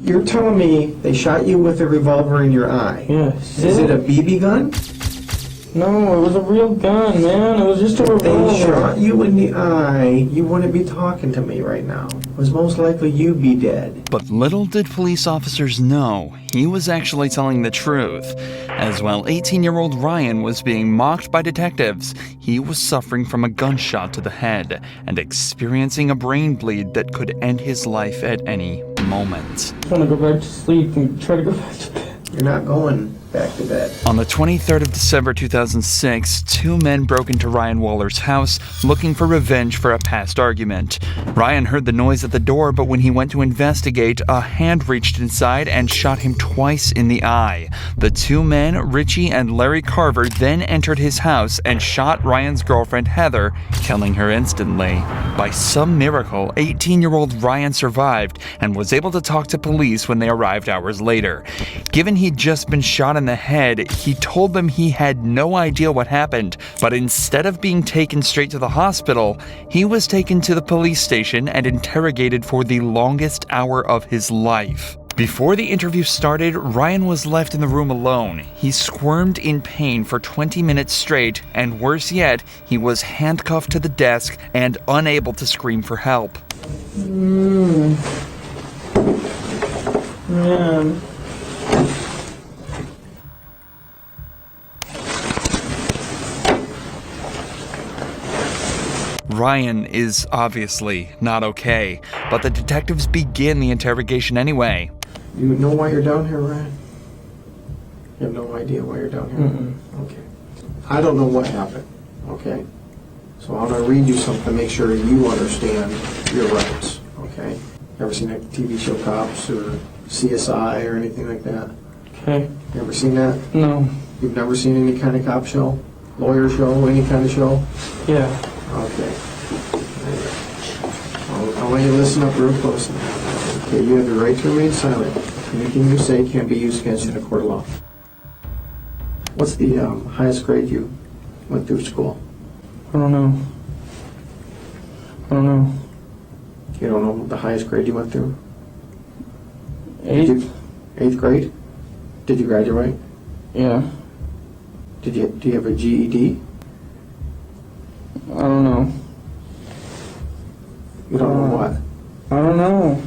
You're telling me they shot you with a revolver in your eye? Yes. Is it a BB gun? No, it was a real gun, man. It was just a revolver. They shot you in the eye, you wouldn't be talking to me right now. It was most likely you'd be dead. But little did police officers know, he was actually telling the truth. As while 18-year-old Ryan was being mocked by detectives, he was suffering from a gunshot to the head and experiencing a brain bleed that could end his life at any moment. I want to go back to sleep and try to go back to bed. You're not going back to bed. On the 23rd of December 2006, two men broke into Ryan Waller's house looking for revenge for a past argument. Ryan heard the noise at the door, but when he went to investigate, a hand reached inside and shot him twice in the eye. The two men, Richie and Larry Carver, then entered his house and shot Ryan's girlfriend Heather, killing her instantly. By some miracle, 18-year-old Ryan survived and was able to talk to police when they arrived hours later. Given he'd just been shot in the head, he told them he had no idea what happened, but instead of being taken straight to the hospital, he was taken to the police station and interrogated for the longest hour of his life. Before the interview started, Ryan was left in the room alone. He squirmed in pain for 20 minutes straight, and worse yet, he was handcuffed to the desk and unable to scream for help. Man. Ryan is obviously not okay, but the detectives begin the interrogation anyway. You know why you're down here, Ryan? You have no idea why you're down here? Okay. I don't know what happened, okay? So I'm going to read you something to make sure you understand your rights, okay? Ever seen a TV show Cops or CSI or anything like that? Okay. You ever seen that? No. You've never seen any kind of cop show? Lawyer show? Any kind of show? Yeah. Okay. I want you to listen up real close now. Okay, you have the right to remain silent. Anything you say can't be used against you in a court of law. What's the highest grade you went through school? I don't know. You don't know the highest grade you went through? 8th? 8th grade? Did you graduate? Yeah. Do you have a GED? I don't know. You don't know what? I don't know.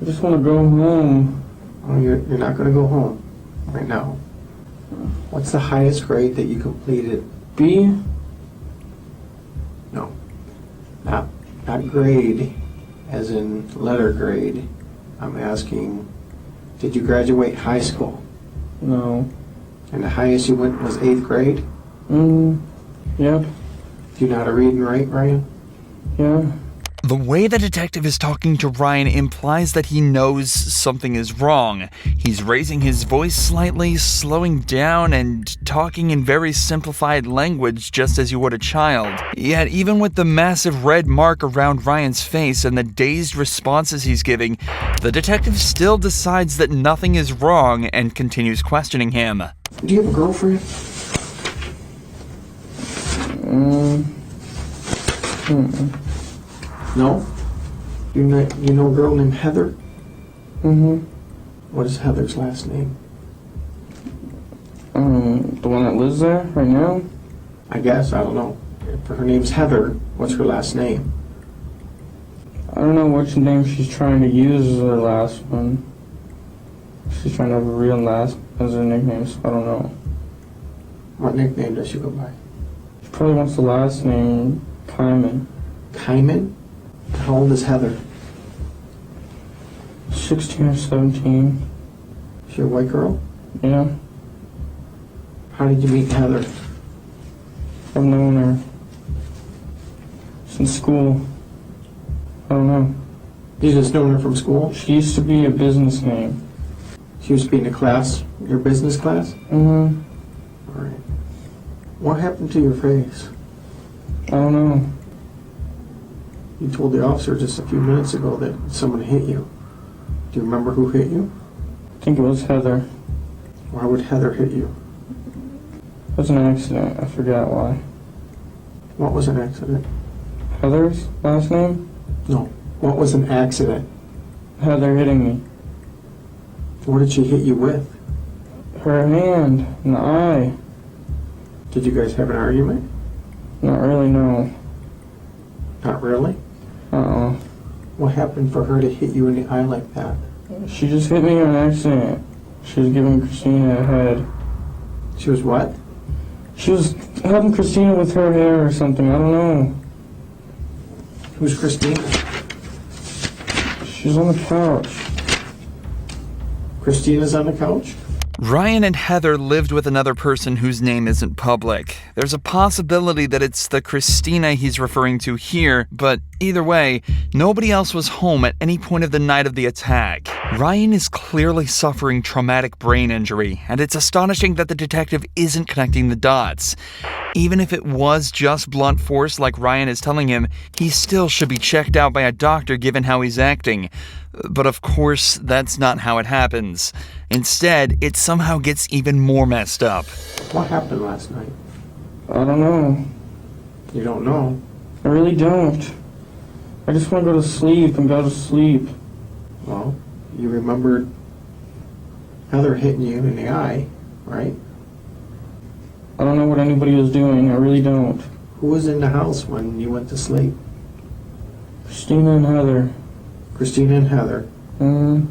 I just want to go home. Oh, you're not going to go home right now. What's the highest grade that you completed? B? No. Not grade as in letter grade. I'm asking, did you graduate high school? No. And the highest you went was 8th grade? Yep. Do you know how to read and write, Ryan? Yeah. The way the detective is talking to Ryan implies that he knows something is wrong. He's raising his voice slightly, slowing down, and talking in very simplified language just as you would a child. Yet even with the massive red mark around Ryan's face and the dazed responses he's giving, the detective still decides that nothing is wrong and continues questioning him. Do you have a girlfriend? No? You know a girl named Heather? What is Heather's last name? The one that lives there right now? I guess, I don't know. If her name's Heather, what's her last name? I don't know which name she's trying to use as her last one. She's trying to have a real last as her nickname, so I don't know. What nickname does she go by? She probably wants the last name, Kyman. Kyman? How old is Heather? 16 or 17. Is she a white girl? Yeah. How did you meet Heather? I've known her since school. I don't know. You just known her from school? She used to be a business name. She used to be in the class, your business class? All right. What happened to your face? I don't know. You told the officer just a few minutes ago that someone hit you. Do you remember who hit you? I think it was Heather. Why would Heather hit you? It was an accident. I forgot why. What was an accident? Heather's last name? No. What was an accident? Heather hitting me. What did she hit you with? Her hand in the eye. Did you guys have an argument? Not really, no. Not really? Uh-uh. What happened for her to hit you in the eye like that? She just hit me on accident. She was giving Christina a head. She was what? She was helping Christina with her hair or something. I don't know. Who's Christina? She's on the couch. Christina's on the couch? Ryan and Heather lived with another person whose name isn't public. There's a possibility that it's the Christina he's referring to here, but either way, nobody else was home at any point of the night of the attack. Ryan is clearly suffering traumatic brain injury, and it's astonishing that the detective isn't connecting the dots. Even if it was just blunt force like Ryan is telling him, he still should be checked out by a doctor given how he's acting. But of course, that's not how it happens. Instead, it somehow gets even more messed up. What happened last night? I don't know. You don't know? I really don't. I just want to go to sleep and go to sleep. Well, you remembered Heather hitting you in the eye, right? I don't know what anybody was doing. I really don't. Who was in the house when you went to sleep? Christina and Heather. Christina and Heather. Mm-hmm.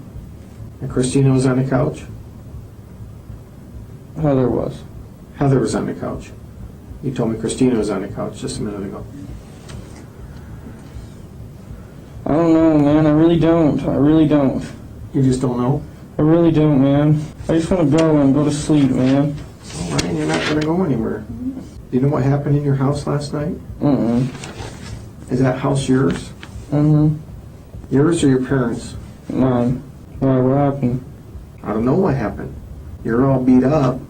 And Christina was on the couch? Heather was. Heather was on the couch. You told me Christina was on the couch just a minute ago. I don't know, man. I really don't. I really don't. You just don't know? I really don't, man. I just want to go and go to sleep, man. All right, you're not going to go anywhere. Do you know what happened in your house last night? Is that house yours? Yours or your parents? Mine. Why, what happened? I don't know what happened. You're all beat up,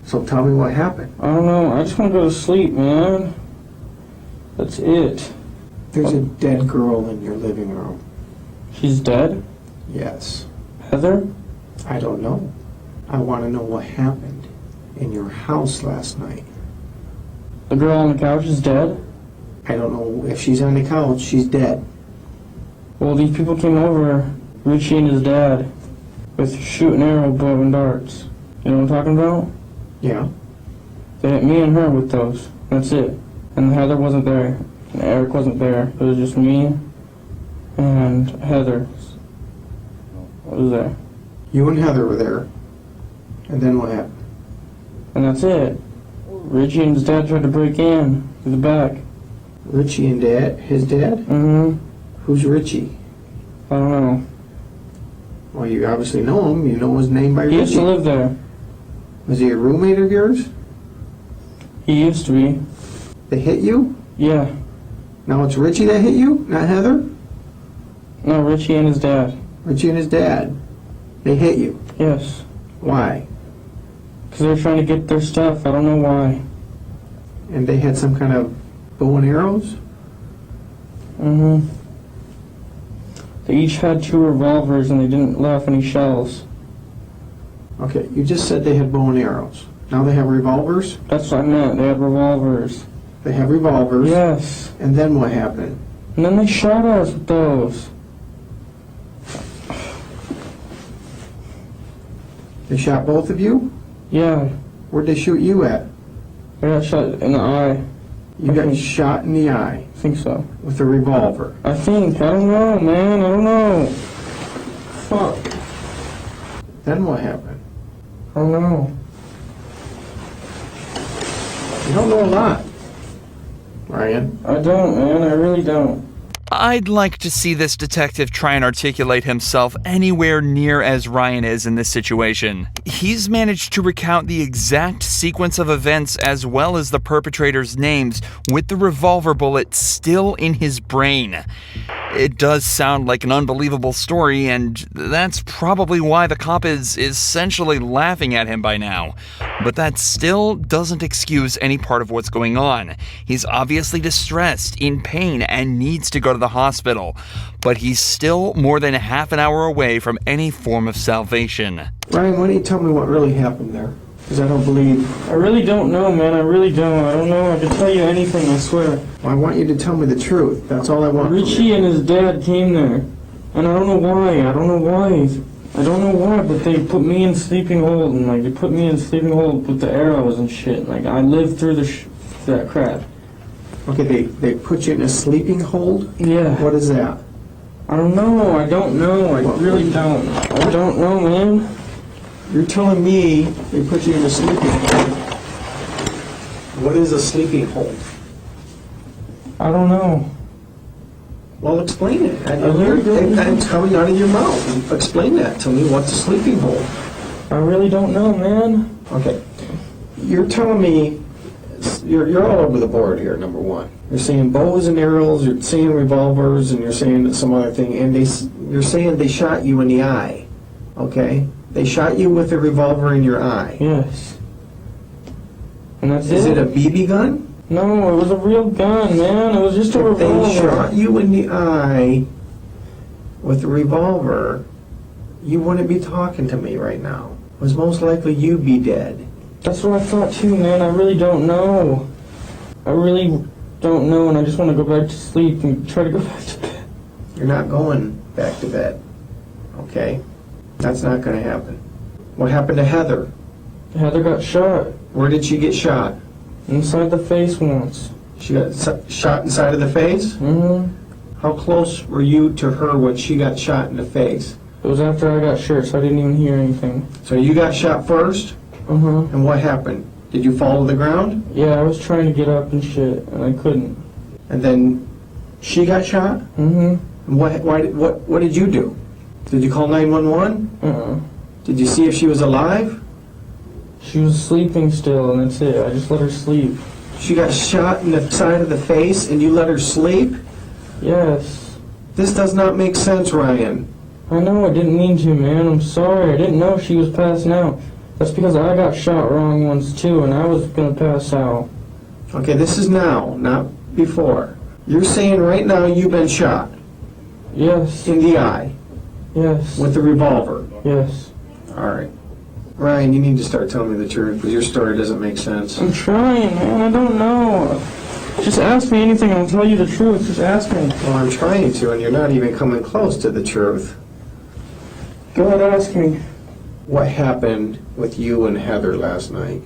so tell me what happened. I don't know. I just want to go to sleep, man. That's it. There's a dead girl in your living room. She's dead? Yes. Heather? I don't know. I want to know what happened in your house last night. The girl on the couch is dead? I don't know if she's on the couch. She's dead. Well, these people came over, Richie and his dad, with shooting arrow, bow, and darts. You know what I'm talking about? Yeah. They hit me and her with those. That's it. And Heather wasn't there. And Eric wasn't there. It was just me and Heather. Was there. You and Heather were there. And then what happened? And that's it. Richie and his dad tried to break in through the back. Richie and Dad? His dad? Mm-hmm. Who's Richie? I don't know. Well, you obviously know him. You know his name by He used Richie. to live there. Was he a roommate of yours? He used to be. They hit you? Yeah. Now it's Richie that hit you, not Heather? No, Richie and his dad. Richie and his dad. They hit you. Yes. Why? Because they were trying to get their stuff. I don't know why. And they had some kind of bow and arrows? Mm-hmm. They each had 2 revolvers and they didn't let off any shells. Okay, you just said they had bow and arrows. Now they have revolvers? That's what I meant. They had revolvers. They have revolvers. Yes. And then what happened? And then they shot us with those. They shot both of you? Yeah. Where'd they shoot you at? I got shot in the eye. You got shot in the eye I think so. with a revolver. I think. I don't know, man. I don't know. Fuck. Then what happened? I don't know. You don't know a lot, Ryan. I don't, man. I really don't. I'd like to see this detective try and articulate himself anywhere near as Ryan is in this situation. He's managed to recount the exact sequence of events as well as the perpetrators' names with the revolver bullet still in his brain. It does sound like an unbelievable story, and that's probably why the cop is essentially laughing at him by now. But that still doesn't excuse any part of what's going on. He's obviously distressed, in pain, and needs to go to the hospital. But he's still more than half an hour away from any form of salvation. Ryan, why don't you tell me what really happened there? Because I don't believe. I really don't know, man. I really don't. I don't know. I can tell you anything, I swear. Well, I want you to tell me the truth. That's all I want. from Richie you. and his dad came there. And I don't know why. I don't know why, but they put me in sleeping hold, and like they put me in sleeping hold with the arrows and shit. Like I lived through that crap. Okay, they put you in a sleeping hold? Yeah. What is that? I don't know. I don't know. I really don't. I don't know, man. You're telling me they put you in a sleeping hold. What is a sleeping hold? I don't know. Well, explain it. really don't know. It's coming out of your mouth. Explain that to me. What's a sleeping hold? I really don't know, man. Okay. You're telling me you're all over the board here, number one. You're saying bows and arrows, you're saying revolvers, and you're saying some other thing, and you're saying they shot you in the eye. Okay? They shot you with a revolver in your eye. Yes. And that's Is it a BB gun? No, it was a real gun, man. It was just a If they revolver. shot you in the eye with a revolver, you wouldn't be talking to me right now. It was most likely you'd be dead. That's what I thought too, man. I really don't know. I really don't know, and I just want to go back to sleep and try to go back to bed. You're not going back to bed. Okay? That's not going to happen. What happened to Heather? Heather got shot Where did she get shot? inside the face once. She got shot inside of the face? Mm-hmm. How close were you to her when she got shot in the face? It was after I got shot, so I didn't even hear anything. So you got shot first, Uh-huh. and what happened? Did you fall to the ground? Yeah, I was trying to get up and shit, and I couldn't. And then she got shot? Mm-hmm. And what did you do? Did you call 911? Uh-uh. Did you see if she was alive? She was sleeping still, and that's it. I just let her sleep. She got shot in the side of the face, and you let her sleep? Yes. This does not make sense, Ryan. I know, I didn't mean to, man. I'm sorry. I didn't know she was passing out. That's because I got shot wrong once, too, and I was gonna pass out. Okay, this is now, not before. You're saying right now you've been shot Yes. in the eye Yes. with a revolver. Yes. All right. Ryan, you need to start telling me the truth because your story doesn't make sense. I'm trying, man. I don't know. Just ask me anything and I'll tell you the truth. Just ask me. Well, I'm trying to, and you're not even coming close to the truth. Go ahead, ask me. What happened with you and Heather last night?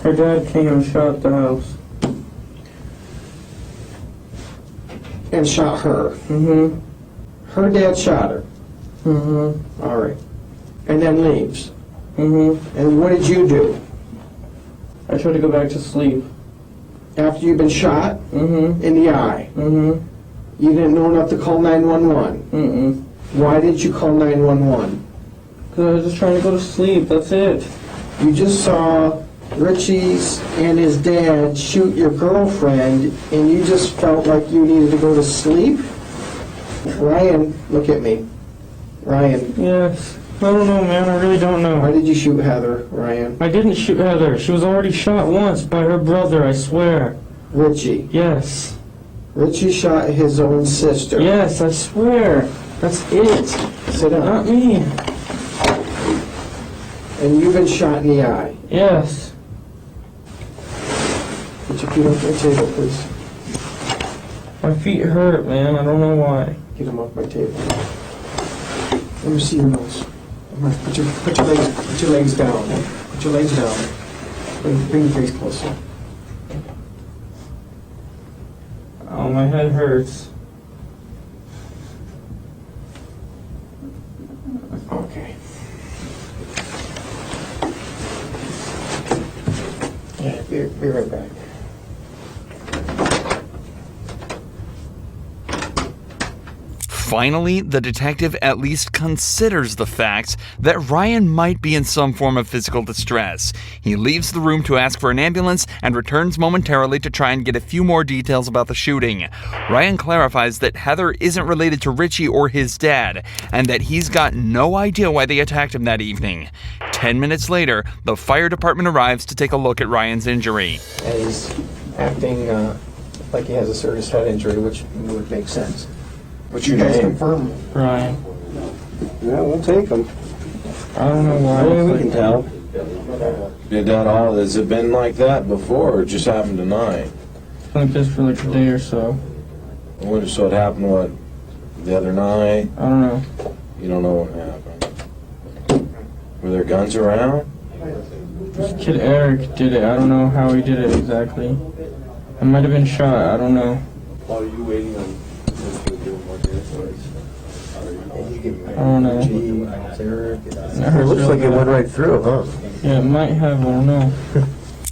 Her dad came and shot the house. And shot her. Mm-hmm. Her dad shot her. Mm-hmm. All right. And then leaves. Mm-hmm. And what did you do? I tried to go back to sleep. After you've been shot Mm-hmm. in the eye, Mm-hmm. you didn't know enough to call 911. Mm-mm. Why didn't you call 911? Because I was just trying to go to sleep. That's it. You just saw Richie's and his dad shoot your girlfriend, and you just felt like you needed to go to sleep? Ryan, look at me. Ryan, Yes. I don't know, man. I really don't why know. did you shoot Heather, Ryan? I didn't shoot Heather. She was already shot once by her brother, I swear. Richie. Yes. Richie shot his own sister. Yes, I swear. That's it. Sit down. Not me. And you've been shot in the eye. Yes. Put your feet off my table, please. My feet hurt, man. I don't know why. Get them off my table. Let me see your nose. Put your legs down. Put your legs down. Bring your face closer. Oh, my head hurts. Okay. Yeah, be right back. Finally, the detective at least considers the fact that Ryan might be in some form of physical distress. He leaves the room to ask for an ambulance and returns momentarily to try and get a few more details about the shooting. Ryan clarifies that Heather isn't related to Richie or his dad, and that he's got no idea why they attacked him that evening. 10 minutes later, the fire department arrives to take a look at Ryan's injury. And he's acting like he has a serious head injury, which would make sense. What's your guys confirm? Ryan. Yeah, we'll take him. I don't know why. Yeah, we It's can like- tell. Did that all? Has it been like that before, or it just happened tonight? like this for like a day or so. So it happened what? the other night? I don't know. You don't know what happened. Were there guns around? This kid Eric did it. I don't know how he did it exactly. I might have been shot. I don't know. While you waiting on doing more data I don't know. It looks like it went right through, huh? Yeah, it might have. I don't know.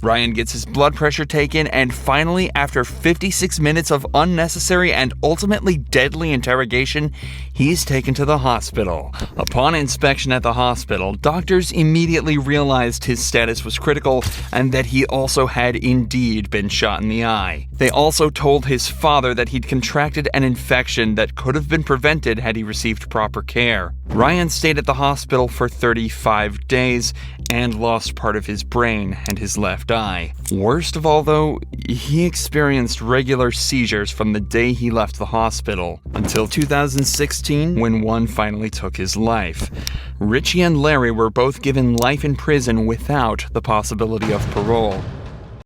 Ryan gets his blood pressure taken, and finally, after 56 minutes of unnecessary and ultimately deadly interrogation, he's taken to the hospital. Upon inspection at the hospital, doctors immediately realized his status was critical and that he also had indeed been shot in the eye. They also told his father that he'd contracted an infection that could have been prevented had he received proper care. Ryan stayed at the hospital for 35 days and lost part of his brain and his left eye. Worst of all, though, he experienced regular seizures from the day he left the hospital until 2016, when one finally took his life. Richie and Larry were both given life in prison without the possibility of parole.